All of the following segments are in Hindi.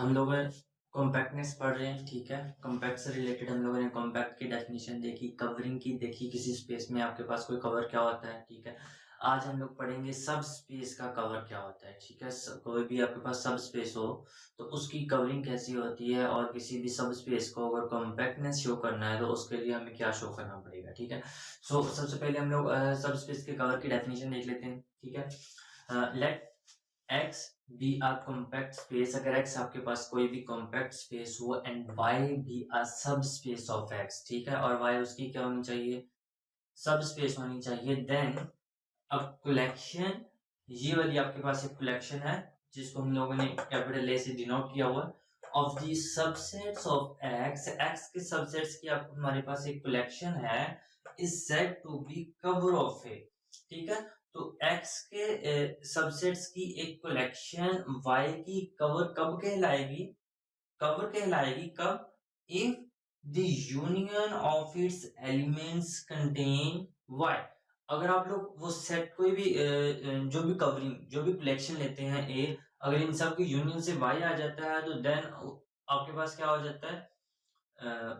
हम लोग कॉम्पैक्टनेस पढ़ रहे हैं, ठीक है। कॉम्पैक्ट से रिलेटेड हम लोगों ने कॉम्पैक्ट की डेफिनेशन देखी, कवरिंग की देखी, किसी स्पेस में आपके पास कोई कवर क्या होता है, ठीक है। आज हम लोग पढ़ेंगे सब स्पेस का कवर क्या होता है, ठीक है। कोई भी आपके पास सब स्पेस हो तो उसकी कवरिंग कैसी होती है, और किसी भी सब स्पेस को अगर कॉम्पैक्टनेस शो करना है तो उसके लिए हमें क्या शो करना पड़ेगा, ठीक है। सबसे पहले हम लोग सब स्पेस के कवर की डेफिनेशन देख लेते हैं, ठीक है। Let X be a compact space, अगर X आपके पास कोई भी compact space हो and Y be a subspace of X, ठीक है। और Y उसकी क्या होनी चाहिए, subspace होनी चाहिए। Then a collection, ये वाली आपके पास एक collection है जिसको हम लोगों ने कैपिटल A से डिनोट किया हुआ है। of the subsets of X, X के subsets की आप हमारे पास एक collection है, is said to be cover of A, ठीक है। तो X के सबसेट्स की एक कलेक्शन Y की कवर कब कहलाएगी, कब, if the union of its elements contain Y। अगर आप लोग वो सेट कोई भी जो भी कवरिंग जो भी कलेक्शन लेते हैं A, अगर इन सब की यूनियन से Y आ जाता है तो देन आपके पास क्या हो जाता है,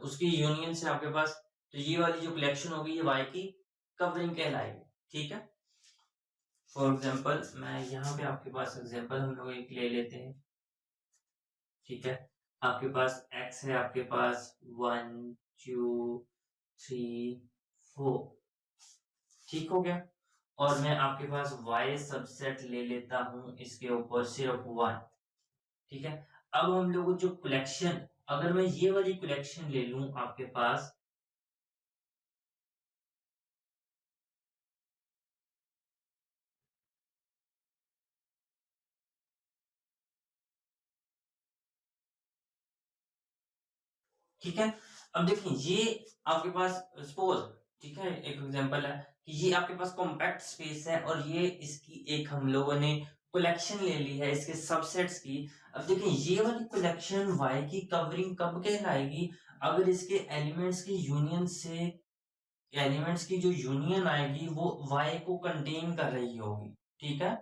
उसकी यूनियन से आपके पास, तो ये वाली जो कलेक्शन होगी ये Y की कवरिंग कहलाएगी, ठीक है। फॉर एग्जाम्पल मैं यहाँ पे आपके पास एग्जाम्पल हम लोग एक ले लेते हैं, ठीक है। आपके पास x है, आपके पास 1 2 3 4, ठीक हो गया। और मैं आपके पास y सबसेट ले लेता हूँ इसके ऊपर सिर्फ 1, ठीक है। अब हम लोग जो कलेक्शन, अगर मैं ये वाली कलेक्शन ले लूं आपके पास, ठीक है। अब देखिए ये आपके पास सपोज, ठीक है, एक एग्जांपल है कि ये आपके पास कॉम्पैक्ट स्पेस है और ये इसकी एक हम लोगों ने कलेक्शन ले ली है इसके सबसेट्स की। अब देखिए ये वाली कलेक्शन Y की कवरिंग कब कहलाएगी, अगर इसके एलिमेंट्स की यूनियन से, एलिमेंट्स की जो यूनियन आएगी वो Y को कंटेन कर रही होगी, ठीक है।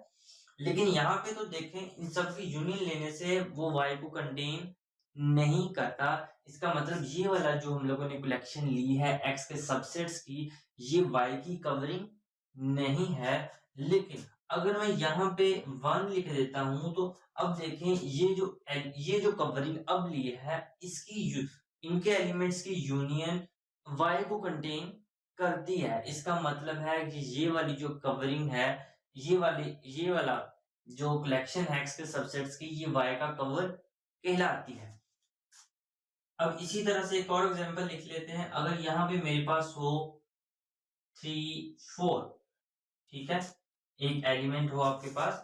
लेकिन यहाँ पे तो देखें इन सब की यूनियन लेने से वो Y को कंटेन नहीं करता। इसका मतलब ये वाला जो हम लोगों ने कलेक्शन ली है X के सबसेट्स की, ये Y की कवरिंग नहीं है। लेकिन अगर मैं यहाँ पे 1 लिख देता हूं तो अब देखें ये जो कवरिंग अब ली है इसकी इनके एलिमेंट्स की यूनियन Y को कंटेन करती है। इसका मतलब है कि ये वाली जो कवरिंग है, ये वाला जो कलेक्शन है X के सबसेट्स की, ये Y का कवर कहलाती है। अब इसी तरह से एक और एग्जांपल लिख लेते हैं। अगर यहाँ पे मेरे पास हो 3 4, ठीक है, एक एलिमेंट हो आपके पास,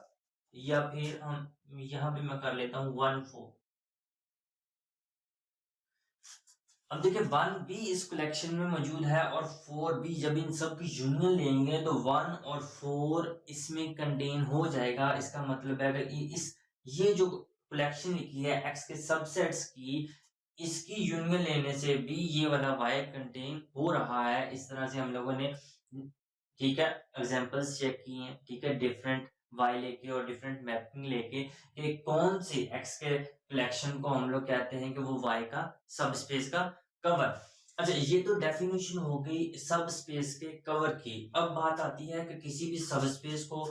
या फिर हम यहाँ पे मैं कर लेता हूँ 1 4। अब देखिए 1 भी इस कलेक्शन में मौजूद है और 4 भी, जब इन सब की यूनियन लेंगे तो 1 और 4 इसमें कंटेन हो जाएगा। इसका मतलब है अगर ये जो कलेक्शन लिखी है X के सबसेट्स की, इसकी यूनियन लेने से भी ये वाला Y कंटेन हो रहा है। इस तरह से हम लोगों ने, ठीक है, एग्जांपल्स चेक किए हैं, ठीक है, डिफरेंट Y लेके और डिफरेंट मैपिंग लेके कि कौन से X के कलेक्शन को हम लोग कहते हैं कि वो Y का सब स्पेस का कवर। अच्छा, ये तो डेफिनेशन हो गई सब स्पेस के कवर की। अब बात आती है कि किसी भी सब स्पेस को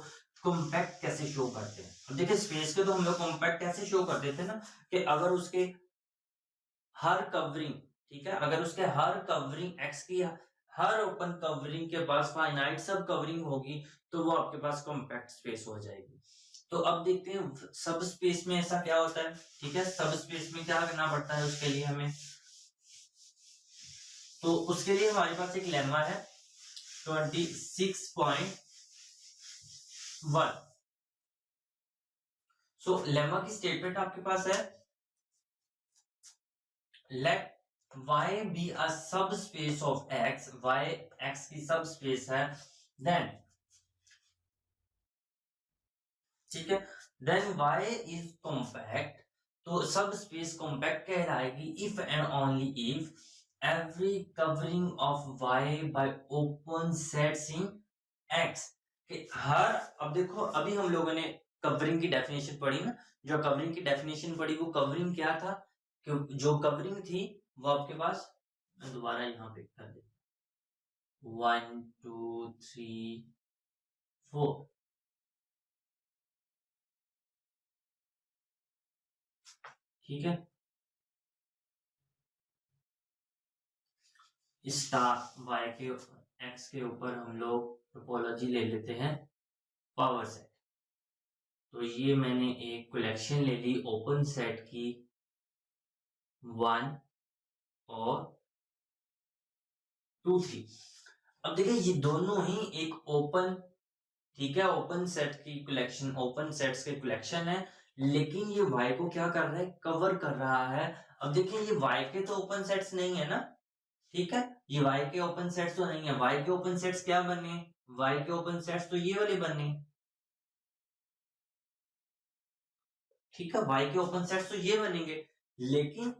कॉम्पैक्ट कैसे शो करते हैं। अब देखिए स्पेस के तो हम लोग कॉम्पैक्ट कैसे शो कर देते हैं ना, कि अगर उसके हर कवरिंग, ठीक है, अगर उसके हर कवरिंग X की हर ओपन कवरिंग के पास फाइनाइट सब कवरिंग होगी तो वो आपके पास कॉम्पैक्ट स्पेस हो जाएगी। तो अब देखते हैं सब स्पेस में ऐसा क्या होता है, ठीक है। सब स्पेस में क्या करना पड़ता है उसके लिए हमें, तो उसके लिए हमारे पास एक लेमा है 26.1। सो लेमा की स्टेटमेंट आपके पास है, let Y be a subspace of X, Y X की सबस्पेस है, देन, ठीक है, देन Y is compact, तो सबस्पेस कॉम्पैक्ट कहलाएगी if and only if every covering of Y by open sets in X, कि हर, अब देखो अभी हम लोगों ने कवरिंग की डेफिनेशन पढ़ी ना, जो कवरिंग की डेफिनेशन पढ़ी वो कवरिंग क्या था कि जो कवरिंग थी वो आपके पास, मैं दोबारा यहाँ पे कर दे 1 2 3 4 ठीक है। स्टार वाई के एक्स के ऊपर हम लोग टोपोलॉजी ले लेते हैं पावर सेट। तो ये मैंने एक कलेक्शन ले ली ओपन सेट की 1 और 2 3। अब देखिए ये दोनों ही एक ओपन, ठीक है, ओपन सेट की कलेक्शन, ओपन सेट्स के कलेक्शन है, लेकिन ये वाई को क्या कर रहा है, कवर कर रहा है। अब देखिए ये वाई के तो ओपन सेट्स नहीं है ना, ठीक है, ये वाई के ओपन सेट्स तो नहीं है। वाई के ओपन सेट्स क्या बने, वाई के ओपन सेट्स तो ये वाले बने, ठीक है, वाई के ओपन सेट्स तो ये बनेंगे, लेकिन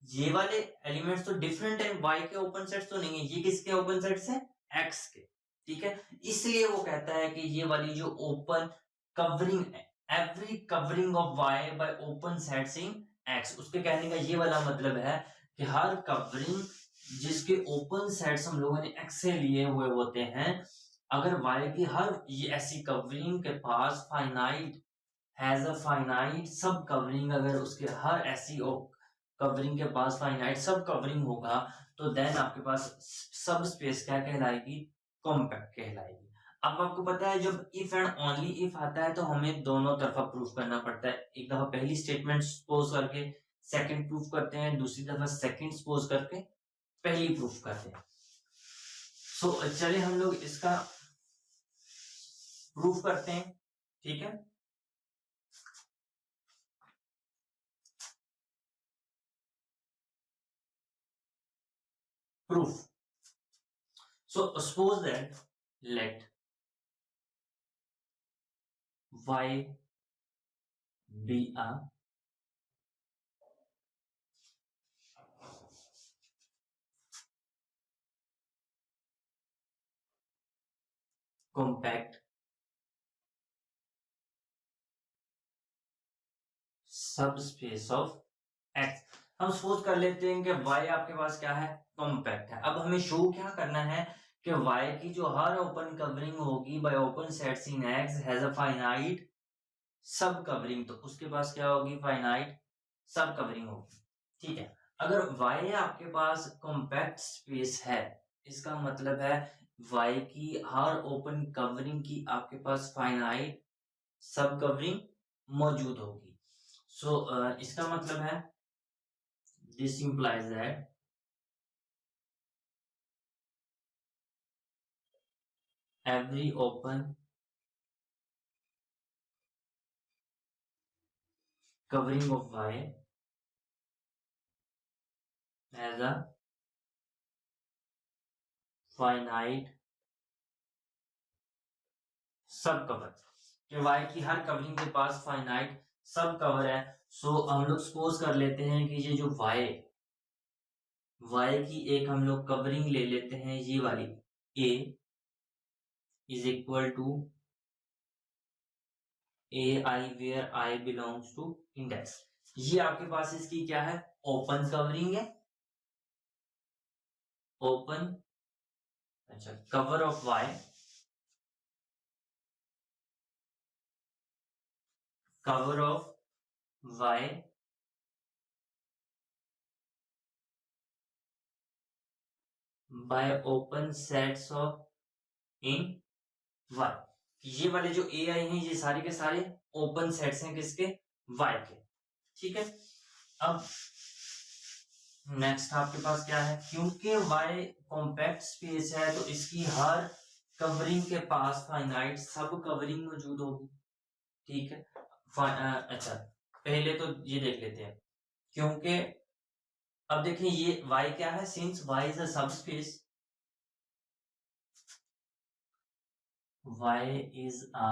ये वाले एलिमेंट्स तो डिफरेंट है, वाई के ओपन सेट्स तो नहीं है। ये किसके ओपन सेट्स है, एक्स के, ठीक है। इसलिए वो कहता है कि ये वाली जो ओपन कवरिंग है, every covering of Y by open sets in X, उसके कहने का ये वाला मतलब है कि हर कवरिंग जिसके ओपन सेट्स हम लोगों ने एक्स से लिए हुए होते हैं, अगर वाई की हर ये ऐसी कवरिंग के पास फाइनाइट हैज अ फाइनाइट सब कवरिंग, अगर उसके हर ऐसी कवरिंग के पास फाइनाइट सब कवरिंग होगा, तो देन आपके पास सब स्पेस क्या कहलाएगी, कॉम्पैक्ट कहलाएगी। अब आपको पता है जब इफ एंड ओनली इफ आता है तो हमें दोनों तरफा प्रूफ करना पड़ता है। एक दफा पहली स्टेटमेंट सपोज करके सेकंड प्रूफ करते हैं, दूसरी दफा सेकंड सपोज करके पहली प्रूफ करते हैं। सो चलिए हम लोग इसका प्रूफ करते हैं, ठीक है। Proof. So suppose that let y be a compact subspace of x। हम सपोज कर लेते हैं कि y आपके पास क्या है, कॉम्पैक्ट है। अब हमें शो क्या करना है कि y की जो हर ओपन कवरिंग होगी bye open sets in x has a finite सब कवरिंग, तो उसके पास क्या होगी, फाइनाइट सब कवरिंग होगी, ठीक है। अगर y आपके पास कॉम्पैक्ट स्पेस है, इसका मतलब है y की हर ओपन कवरिंग की आपके पास फाइनाइट सब कवरिंग मौजूद होगी। सो इसका मतलब है this implies that every open covering of y has a finite सब कवर, कि y की हर कवरिंग के पास फाइनाइट सब कवर है। सो हम लोग सपोज कर लेते हैं कि ये जो y की एक हम लोग कवरिंग ले लेते हैं, ये वाली a is equal to a I where I belongs to index। ये आपके पास इसकी क्या है, ओपन कवरिंग है, ओपन, अच्छा, cover of y, cover of y by open sets of in y। ये वाले जो ए आई हैं ये सारे के सारे ओपन सेट्स हैं किसके, y के, ठीक है। अब नेक्स्ट आपके पास क्या है, क्योंकि y कॉम्पैक्ट स्पेस है तो इसकी हर कवरिंग के पास फाइनाइट सब कवरिंग मौजूद होगी, ठीक है। अच्छा, पहले तो ये देख लेते हैं, क्योंकि अब देखिए ये y क्या है, since y is a subspace, y is a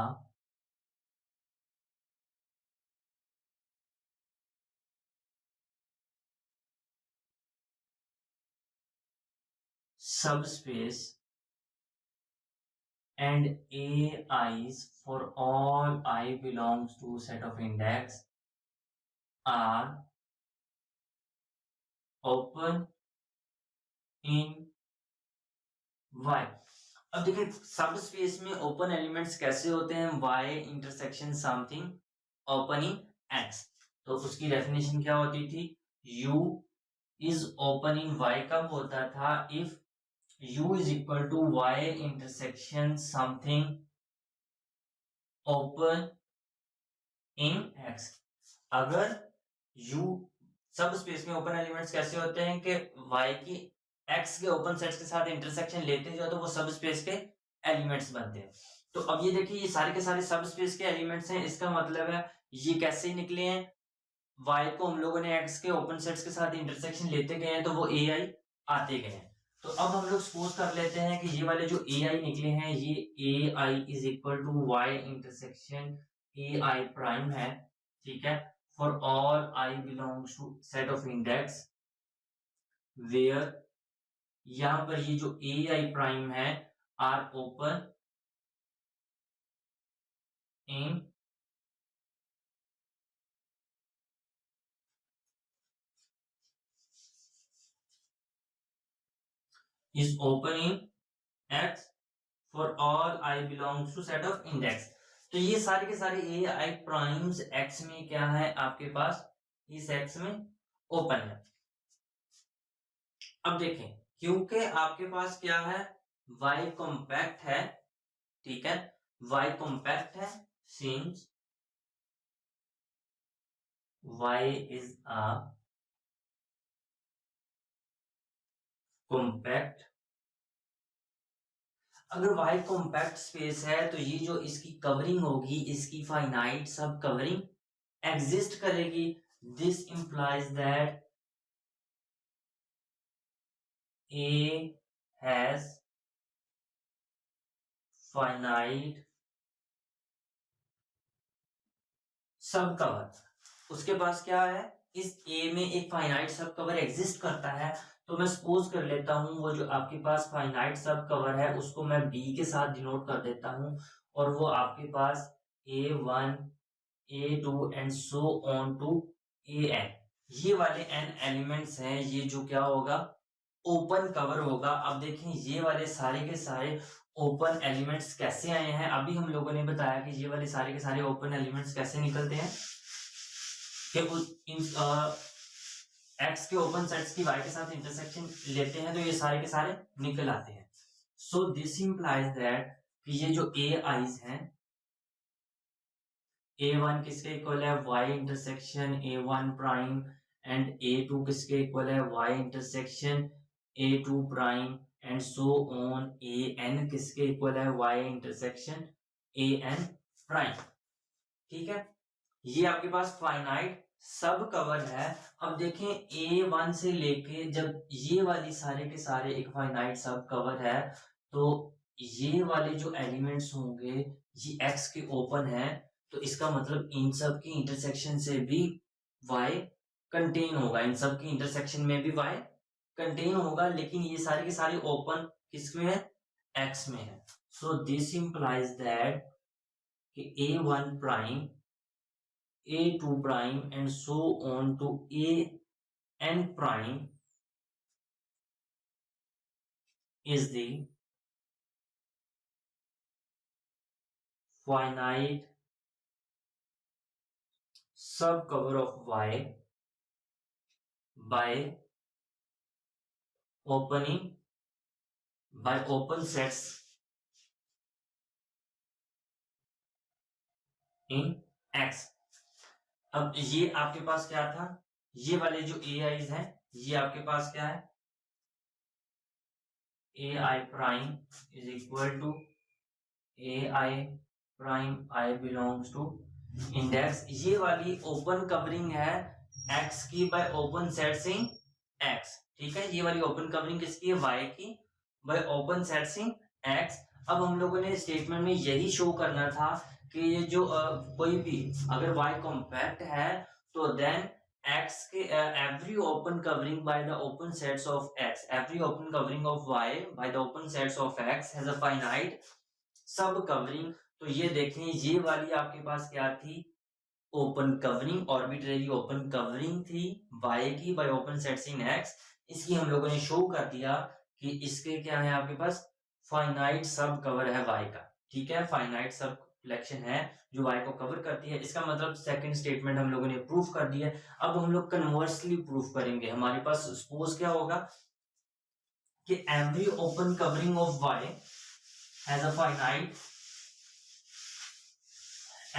subspace and a i's for all I belongs to set of index are open in Y. अब देखिए सब स्पेस में ओपन एलिमेंट्स कैसे होते हैं, Y intersection something open in X. तो उसकी डेफिनेशन क्या होती थी, U is open in Y कब होता था, if u is equal to y intersection something open in x। अगर u सब स्पेस में ओपन एलिमेंट्स कैसे होते हैं कि y की x के ओपन सेट्स के साथ इंटरसेक्शन लेते जाओ तो वो सब स्पेस के एलिमेंट्स बनते हैं। तो अब ये देखिए ये सारे के सारे सब स्पेस के एलिमेंट्स हैं, इसका मतलब है ये कैसे निकले हैं, y को हम लोगों ने x के ओपन सेट्स के साथ इंटरसेक्शन लेते गए हैं तो वो ai आते गए हैं। तो अब हम लोग सपोज कर लेते हैं कि ये वाले जो ai निकले हैं ये ai is equal to y intersection ai prime है, ठीक है, for all i belongs to set of index where, यहां पर ये जो ai प्राइम है are open in is open in x for all I belongs to set of index। तो ये सारे के सारे ए आई प्राइम्स x में क्या है आपके पास, इस x में ओपन है। अब देखें क्योंकि आपके पास क्या है y कॉम्पैक्ट है, ठीक है, y कॉम्पैक्ट है since y is a compact. अगर y कॉम्पैक्ट स्पेस है तो ये जो इसकी कवरिंग होगी इसकी फाइनाइट सब कवरिंग एग्जिस्ट करेगी। This implies that A has finite सब कवर। उसके पास क्या है, इस A में एक फाइनाइट सब कवर एग्जिस्ट करता है। तो मैं सपोज कर लेता हूं वो जो आपके पास फाइनाइट सब कवर है उसको मैं B के साथ डिनोट कर देता हूं और वो आपके पास A1 A2 and so on to AN, ये वाले n एलिमेंट्स हैं, ये जो क्या होगा ओपन कवर होगा। अब देखें ये वाले सारे के सारे ओपन एलिमेंट्स कैसे आए हैं, अभी हम लोगों ने बताया कि ये वाले सारे के सारे ओपन एलिमेंट्स कैसे निकलते हैं कि इन एक्स के ओपन सेट्स की वाई के साथ इंटरसेक्शन लेते हैं तो ये सारे के सारे निकल आते हैं। सो दिस इंप्लाइज दैट कि ये जो ए आईज हैं A1 किसके इक्वल है y intersection A1 prime and A2 किसके इक्वल है y intersection A2 prime and so on AN किसके इक्वल है y इंटरसेक्शन AN प्राइम, ठीक है। ये आपके पास फाइनाइट सब कवर है। अब देखें A1 से लेके जब ये वाली सारे के सारे एक फाइनाइट सब कवर है तो ये वाले जो एलिमेंट्स होंगे ये x के ओपन है तो इसका मतलब इन सब की इंटरसेक्शन से भी y कंटेन होगा, इन सब की इंटरसेक्शन में भी y कंटेन होगा, लेकिन ये सारे के सारे ओपन किसमें है, x में है। सो दिस इंप्लाइज दैट कि A1 prime A2 prime and so on to AN prime is the finite subcover of Y by open sets in X। अब ये आपके पास क्या था, ये वाले जो AIs हैं ये आपके पास क्या है AI prime is equal to AI prime I belongs to index. ये वाली ओपन कवरिंग है X की by open sets in X, ठीक है, ये वाली ओपन कवरिंग किसकी है Y की by open sets in X। अब हम लोगों ने स्टेटमेंट में यही शो करना था कि ये जो कोई भी अगर y कॉम्पैक्ट है तो देन x के every open covering by the open sets of x, every open covering of y by the open sets of x has a finite सब कवरिंग। तो ये देखें ये वाली आपके पास क्या थी ओपन कवरिंग, ऑर्बिट्ररी ओपन कवरिंग थी y की by open sets in x। इसकी हम लोगों ने शो कर दिया कि इसके क्या है आपके पास फाइनाइट सब कवर है y का, ठीक है, फाइनाइट सब कलेक्शन है जो y को कवर करती है। इसका मतलब सेकंड स्टेटमेंट हम लोगों ने प्रूफ कर दिया। अब हम लोग कन्वर्सली प्रूफ करेंगे। हमारे पास सपोज क्या होगा कि every open covering of y has a finite,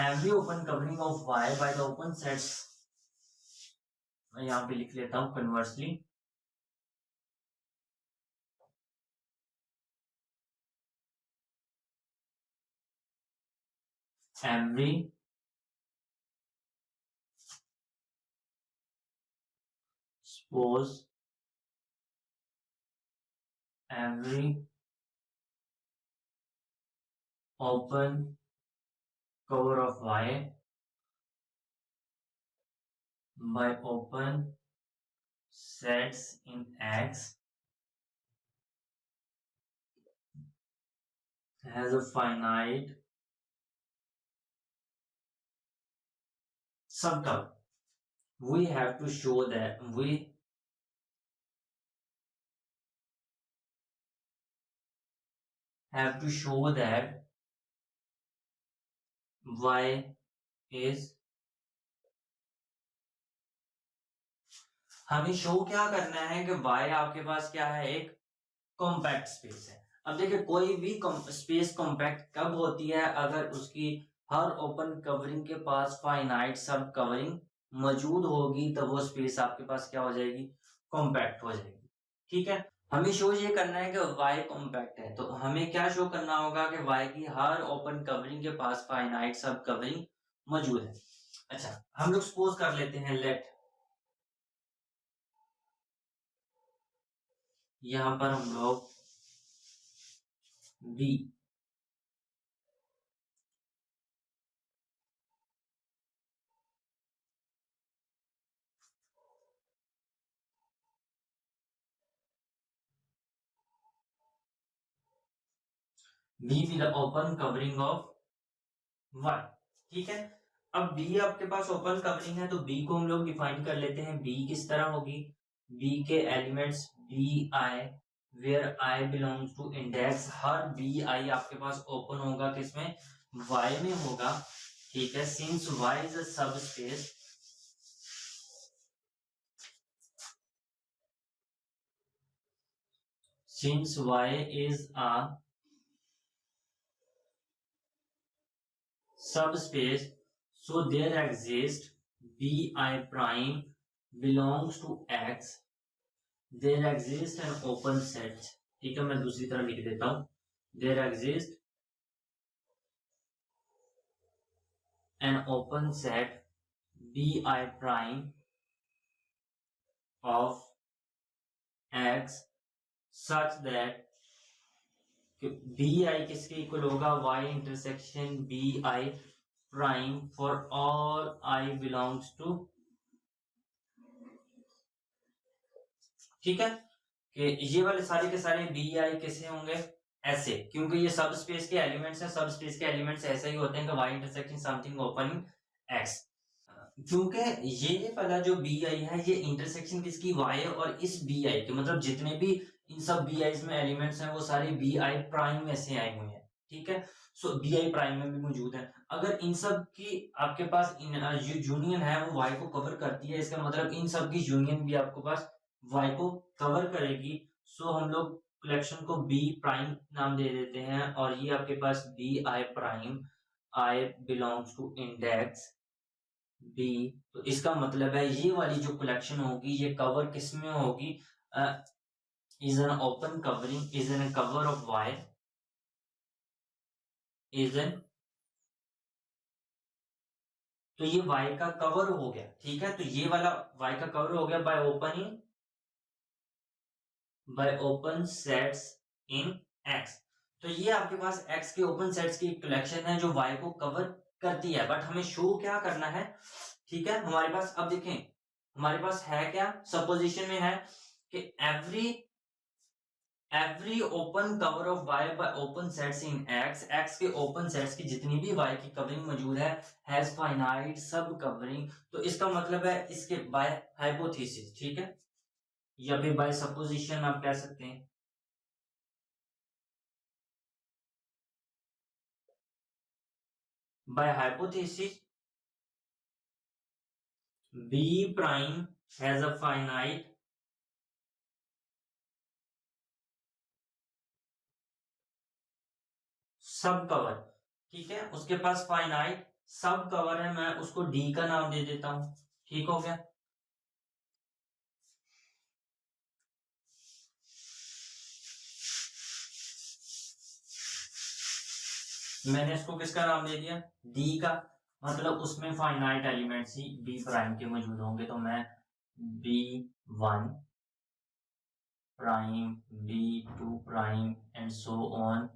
every open covering of y by the open sets, मैं यहाँ पे लिख लेता हूं conversely, every suppose every open cover of y by open sets in x has a finite subcover. We have to show that we have to show that y is, हमें शो क्या करना है कि y आपके पास क्या है, एक कॉम्पैक्ट स्पेस है। अब देखिए कोई भी स्पेस कॉम्पैक्ट कब होती है, अगर उसकी हर ओपन कवरिंग के पास फाइनाइट सब कवरिंग मौजूद होगी, तो वो स्पेस आपके पास क्या हो जाएगी, कॉम्पैक्ट हो जाएगी। ठीक है, हमें शो ये करना है कि y कॉम्पैक्ट है, तो हमें क्या शो करना होगा कि y की हर ओपन कवरिंग के पास फाइनाइट सब कवरिंग मौजूद है। अच्छा, हम लोग सपोज कर लेते हैं, लेट यहां पर हम लोग b with the open covering of y, ठीक है। अब b आपके पास ओपन कवरिंग है, तो b को हम लोग डिफाइन कर लेते हैं। b किस तरह होगी, b के elements bi where i belongs to index, हर bi आपके पास ओपन होगा किसमें, y में होगा, ठीक है। सिंस y इज अ सब space, since y is a subspace, so there exists bi prime belongs to x, there exists an open set, ठीक है, मैं दूसरी तरह लिख देता हूं, there exists an open set bi prime of x such that bi किसके इक्वल होगा, y intersection bi prime for all i belongs to, ठीक है, कि ये वाले सारे के सारे bi कैसे होंगे, ऐसे, क्योंकि ये सब स्पेस के एलिमेंट्स हैं। सब स्पेस के एलिमेंट्स ऐसे ही होते हैं कि y intersection something open x, क्योंकि ये वाला जो bi है ये इंटरसेक्शन किसकी, y और इस bi के, मतलब जितने भी इन सब bi's में एलिमेंट्स हैं वो सारे bi प्राइम में से आए हुए हैं, ठीक है। सो bi प्राइम में भी मौजूद है। अगर इन सब की आपके पास यूनियन है वो y को कवर करती है, इसका मतलब इन सब की यूनियन भी आपके पास y को कवर करेगी। सो हम लोग कलेक्शन को b प्राइम नाम दे देते हैं, और ये आपके पास bi prime, i belongs to index b, तो इसका मतलब है ये वाली जो कलेक्शन होगी ये कवर किसमें होगी, is an open covering, is an cover of y, is an, तो ये y का कवर हो गया, ठीक है। तो ये वाला y का कवर हो गया bye open sets in x। तो ये आपके पास x के ओपन सेट्स की कलेक्शन है जो y को कवर करती है, बट हमें शो क्या करना है, ठीक है। हमारे पास अब देखें, हमारे पास है क्या, सपोजिशन में है कि every every open cover of Y by open sets in X के ओपन सेट्स की जितनी भी वाई की कवरिंग मौजूद है हैज फाइनाइट सब कवरिंग। तो इसका मतलब है इसके बाय हाइपोथेसिस, ठीक है, या फिर बाय सपोजिशन आप कह सकते हैं। By hypothesis B prime has a finite subcover, ठीक है, उसके पास फाइनाइट सब कवर है, मैं उसको D का नाम दे देता हूं, ठीक हो गया। मैंने इसको किसका नाम दे दिया, D का, मतलब उसमें फाइनाइट एलिमेंट्स ही B प्राइम के मौजूद होंगे, तो मैं B1 prime B2 prime and so on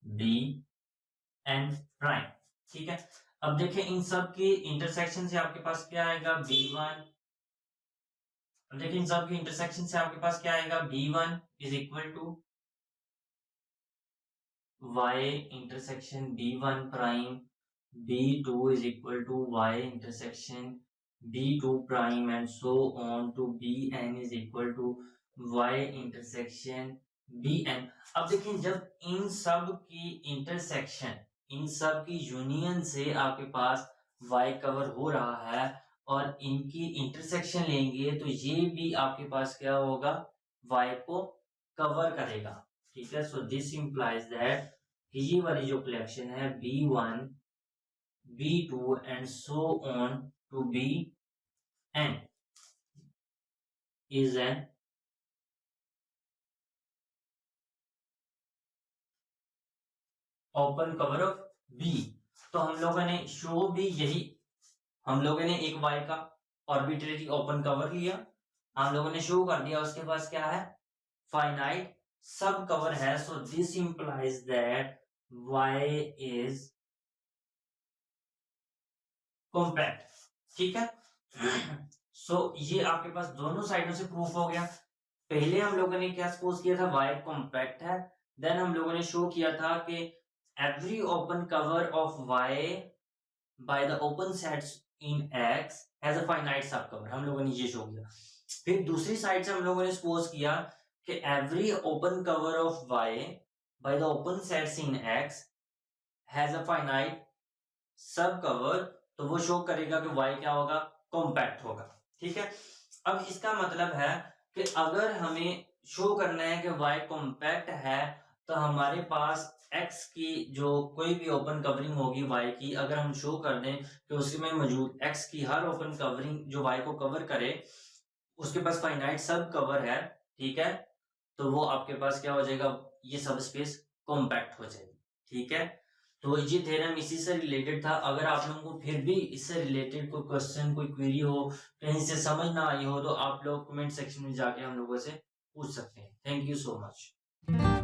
Bn prime, ठीक है। अब देखिए इन सब की इंटरसेक्शन से आपके पास क्या आएगा B1, अब देखिए इन सब की इंटरसेक्शन से आपके पास क्या आएगा B1 is equal to y intersection B1 prime, B2 is equal to y intersection B2 prime and so on to Bn is equal to y intersection Bn। अब देखिए जब इन सब की इंटरसेक्शन, इन सब की यूनियन से आपके पास y कवर हो रहा है और इनकी इंटरसेक्शन लेंगे तो ये भी आपके पास क्या होगा, y को कवर करेगा, ठीक है। सो दिस इंप्लाइज दैट ये वाली जो कलेक्शन है B1 B2 and so on to Bn is an open cover of B। तो हम लोगों ने शो भी यही, हम लोगों ने एक Y का ऑर्बिट्रेरी ओपन कवर लिया, हम लोगों ने शो कर दिया उसके पास क्या है, फाइनाइट सब कवर है। So this implies that Y is compact, ठीक है। सो ये आपके पास दोनों साइडों से प्रूफ हो गया। पहले हम लोगों ने क्या सपोज किया था, y कॉम्पैक्ट है, देन हम लोगों ने शो किया था कि every open cover of y by the open sets in x has a finite सब कवर, हम लोगों ने ये शो किया। फिर दूसरी साइड से हम लोगों ने सपोज किया कि every open cover of y by the open sets in x has a finite सब कवर, तो वो शो करेगा कि y क्या होगा, कॉम्पैक्ट होगा, ठीक है। अब इसका मतलब है कि अगर हमें शो करना है कि y कॉम्पैक्ट है तो हमारे पास x की जो कोई भी ओपन कवरिंग होगी y की, अगर हम शो कर दें कि उसमें मौजूद x की हर ओपन कवरिंग जो y को कवर करे उसके पास फाइनाइट सब कवर है, ठीक है, तो वो आपके पास क्या हो जाएगा, ये सब स्पेस कॉम्पैक्ट हो जाएगी, ठीक है। तो ये थ्योरम इसी से रिलेटेड था। अगर आप लोगों को फिर भी इससे रिलेटेड कोई क्वेश्चन कोई क्वेरी हो, कहीं से समझ ना आई हो, तो आप लोग कमेंट सेक्शन में जाके हम लोगों से पूछ सकते हैं। Thank you so much.